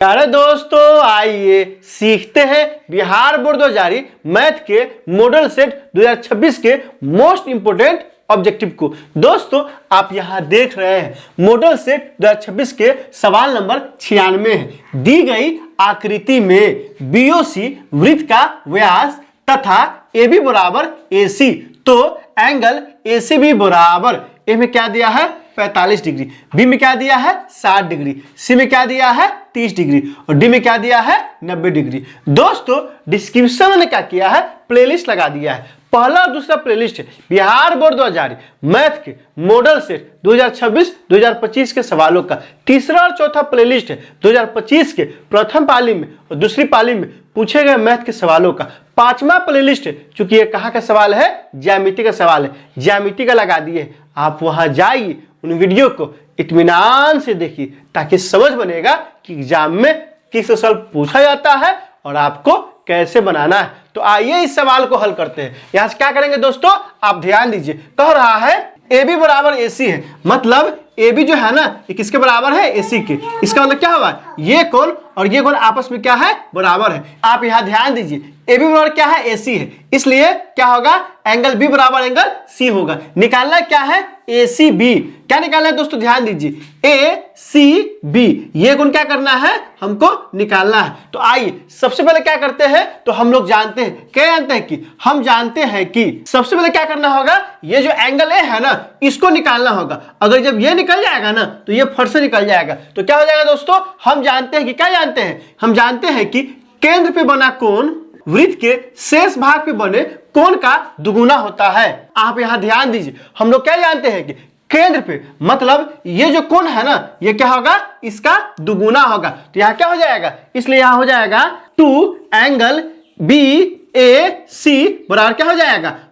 प्यारे दोस्तों, आइए सीखते हैं बिहार बोर्ड 2020 मैथ के मॉडल सेट 2026 के मोस्ट इंपोर्टेंट ऑब्जेक्टिव को। दोस्तों, आप यहां देख रहे हैं मॉडल सेट 2026 के सवाल नंबर 96 है। दी गई आकृति में बीओसी वृत्त का व्यास तथा AB बराबर AC, तो एंगल ACB बराबर ए में क्या दिया है 45 डिग्री, बी में क्या दिया है 60 डिग्री, सी में क्या दिया है 30 डिग्री और डी में क्या दिया है 90 डिग्री। दोस्तों, डिस्क्रिप्शन में क्या किया है, प्लेलिस्ट लगा दिया है। पहला और दूसरा प्लेलिस्ट है बिहार बोर्ड 2020 मैथ के मॉडल सेट 2026-2025 के सवालों का। तीसरा और चौथा प्लेलिस्ट है 2025 के प्रथम पाली में और दूसरी पाली में पूछे गए मैथ के सवालों का। पांचवा प्लेलिस्ट है, चूंकि ये कहाँ का सवाल है, ज्यामिति का सवाल है, ज्यामिति का लगा दिए। आप वहां जाइए, उन वीडियो को इत्मीनान से देखिए ताकि समझ बनेगा कि एग्जाम में किस सवाल पूछा जाता है और आपको कैसे बनाना है। तो आइए इस सवाल को हल करते हैं। यहां से क्या करेंगे दोस्तों, आप ध्यान दीजिए। कह रहा है AB बराबर AC है, मतलब AB जो है ना, ये किसके बराबर है, AC के। इसका मतलब क्या हुआ, ये कोण और ये कोण आपस में क्या है, बराबर है। आप यहां ध्यान दीजिए, AB बराबर क्या है, AC है, इसलिए क्या होगा, एंगल B बराबर एंगल C होगा। निकालना क्या है, ACB। क्या निकालना है दोस्तों, ध्यान दीजिए, ACB, ये कोण क्या करना है, हमको निकालना है। तो आइए सबसे पहले क्या करते हैं, तो हम लोग जानते हैं, क्या जानते हैं कि हम जानते हैं कि सबसे पहले क्या करना होगा, ये जो एंगल A है ना, इसको निकालना होगा। अगर जब ये निकल जाएगा ना, तो ये फट से निकल जाएगा। तो क्या हो जाएगा दोस्तों, हम जानते हैं कि क्या जानते हैं, हम जानते हैं कि केंद्र पे बना कोण वृत्त के शेष भाग पे बने कोण का दुगुना होता है। आप यहां ध्यान दीजिए, हम लोग क्या जानते हैं कि केंद्र पे मतलब ये जो कोण है ना, ये क्या होगा, इसका दुगुना होगा। तो यहां क्या हो जाएगा, इसलिए यहां हो जाएगा 2 एंगल BAC बराबर क्या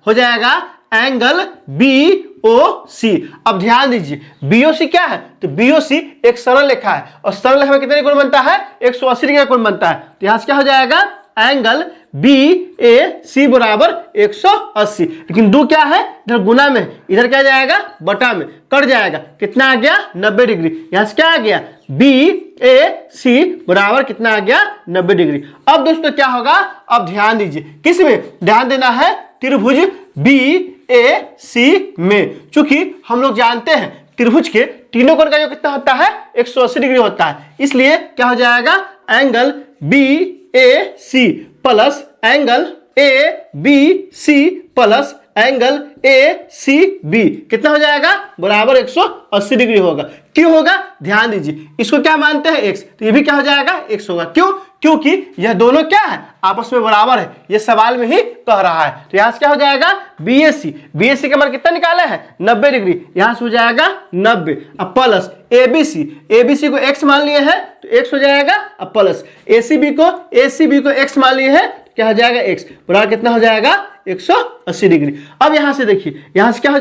हो जाएगा एंगल BOC। अब ध्यान दीजिए, BOC क्या है, तो BOC एक सरल रेखा है और सरल रेखा में कितने कोण बनता है, 180 डिग्री का कोण बनता है। तो यहां से क्या हो जाएगा, एंगल BAC बराबर 180। लेकिन दो क्या है, इधर गुना में, इधर क्या जाएगा, बटा में, कट जाएगा, कितना आ गया 90 डिग्री। यहां से क्या आ गया, BAC बराबर कितना आ गया 90 डिग्री। अब दोस्तों क्या होगा, अब ध्यान दीजिए, किस में ध्यान देना है, त्रिभुज BAC में। चूंकि हम लोग जानते हैं त्रिभुज के तीनों कोण का जो कितना होता है, 180 डिग्री होता है, इसलिए क्या हो जाएगा, angle BAC plus angle ABC plus angle ACB कितना हो जाएगा, बराबर 180 डिग्री होगा। क्यों होगा, ध्यान दीजिए, इसको क्या मानते हैं, x, तो ये भी क्या हो जाएगा, x होगा। क्यों, क्योंकि यह दोनों क्या है, आपस में बराबर है, ये सवाल में ही कह रहा है। तो यहां से क्या हो जाएगा, BAC का मान कितना निकाला है, 90 डिग्री, यहां से हो जाएगा 90। अब प्लस ABC को x मान लिए है, तो x हो जाएगा। अब प्लस ACB को x मान लिए है, तो क्या हो जाएगा, x बराबर कितना हो जाएगा, 180 डिग्री। अब यहां से देखिए, यहां से क्या हो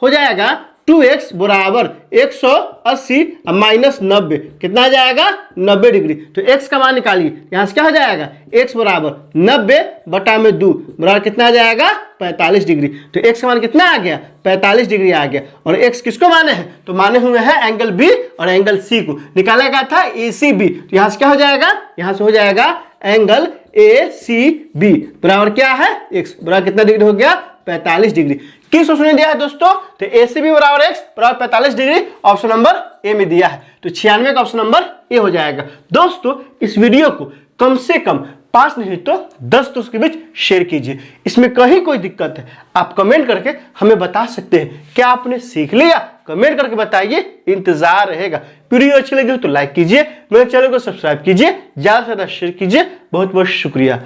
जाएगा 2x बराबर 180 माइनस 90 कितना आ जाएगा, 90 डिग्री। तो x का मान निकालिए, यहां से क्या हो जाएगा, x बराबर 90 बटा में 2 बराबर कितना आ जाएगा, 45 डिग्री। तो x का मान कितना आ गया, 45 डिग्री आ गया। और x किसको माने हैं, तो माने हुए हैं एंगल B और एंगल C को। निकाला गया था ACB, तो यहां से क्या हो जाएगा, यहां से हो जाएगा एंगल ACB बराबर क्या है, x बराबर कितना डिग्री हो गया, 45 डिग्री। किस ऑप्शन में दिया है दोस्तों, तो ACB बराबर x बराबर 45 डिग्री ऑप्शन नंबर ए में दिया है। तो 96 का ऑप्शन नंबर ए हो जाएगा। दोस्तों, इस वीडियो को कम से कम 5 नहीं तो 10 दोस्तों के बीच शेयर कीजिए। इसमें कहीं कोई दिक्कत है, आप कमेंट करके हमें बता सकते हैं। क्या आपने सीख लिया, कमेंट करके बताइए, इंतजार रहेगा। वीडियो अच्छी लगी हो तो लाइक कीजिए, मेरे चैनल को सब्सक्राइब कीजिए, ज्यादा से ज्यादा शेयर कीजिए। बहुत बहुत शुक्रिया।